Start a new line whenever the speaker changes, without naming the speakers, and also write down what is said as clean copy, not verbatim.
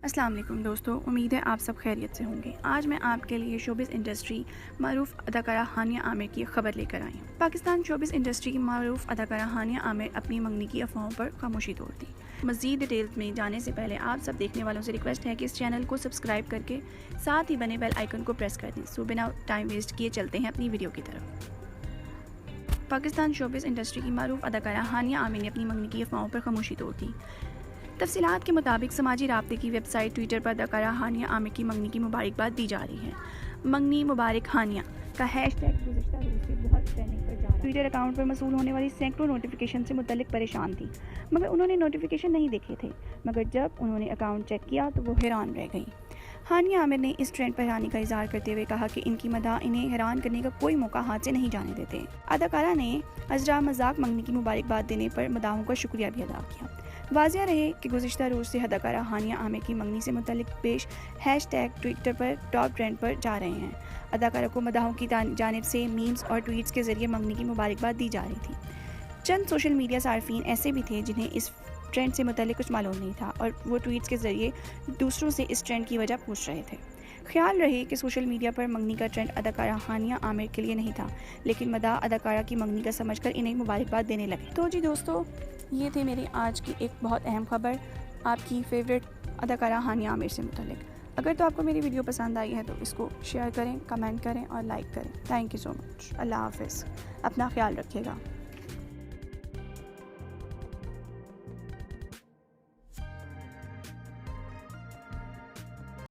अस्सलाम वालेकुम दोस्तों, उम्मीद है आप सब खैरियत से होंगे। आज मैं आपके लिए शोबिज़ इंडस्ट्री मारूफ अदाकारा हानिया आमिर की खबर लेकर आई हूँ। पाकिस्तान शोबिज़ इंडस्ट्री की मारूफ अदाकारा हानिया आमिर अपनी मंगनी की अफवाहों पर खामोशी तोड़ दी। मज़ीद डिटेल्स में जाने से पहले आप सब देखने वालों से रिक्वेस्ट है कि इस चैनल को सब्सक्राइब करके साथ ही बने बेल आइकन को प्रेस कर दें। सो बिना टाइम वेस्ट किए चलते हैं अपनी वीडियो की तरफ। पाकिस्तान शोबिज़ इंडस्ट्री की मारूफ अदाकारा हानिया आमिर ने अपनी मंगनी की अफवाहों पर खामोशी तोड़ दी। तफसीलात के मुताबिक समाजी राब्ते की वेबसाइट ट्विटर पर अदाकारा हानिया आमिर की मंगनी की मुबारकबाद दी जा रही है। मंगनी मुबारक हानिया का हैशटैग गुज़िश्ता रोज़ से बहुत ट्रेंडिंग पर जा रहा है। ट्विटर अकाउंट पर मसूल होने वाली सैकड़ों नोटिफिकेशन से मुतल्लिक परेशान थी, मगर उन्होंने नोटिफिकेशन नहीं देखे थे। मगर जब उन्होंने अकाउंट चेक किया तो वो हैरान रह गई। हानिया आमिर ने इस ट्रेंड पर हैरानी का इजहार करते हुए कहा कि इनकी मदाह इन्हें हैरान करने का कोई मौका हाथ से नहीं जाने देते। अदाकारा ने अजरा मजाक मंगनी की मुबारकबाद देने पर मदाहों का शुक्रिया भी अदा किया। वाज़िया रहे कि गुज़िश्ता रोज़ से अदाकारा हानिया आमिर की मंगनी से मुतल्लिक पेश हैशटैग ट्विटर पर टॉप ट्रेंड पर जा रहे हैं। अदाकारा को मदाहों की जानिब से मीम्स और ट्वीट्स के ज़रिए मंगनी की मुबारकबाद दी जा रही थी। चंद सोशल मीडिया सार्फिन ऐसे भी थे जिन्हें इस ट्रेंड से मुतल्लिक कुछ मालूम नहीं था और वो ट्वीट्स के ज़रिए दूसरों से इस ट्रेंड की वजह पूछ रहे थे। ख्याल रहे कि सोशल मीडिया पर मंगनी का ट्रेंड अदाकारा हानिया आमिर के लिए नहीं था, लेकिन मदाह अदाकारा की मंगनी का समझकर इन्हें मुबारकबाद देने लगे। तो जी दोस्तों, ये थे मेरी आज की एक बहुत अहम खबर आपकी फ़ेवरेट अदाकारा हानिया आमिर से मुतल्लिक। अगर तो आपको मेरी वीडियो पसंद आई है तो इसको शेयर करें, कमेंट करें और लाइक करें। Thank you so much. अल्लाह हाफ़िज़। अपना ख्याल रखिएगा।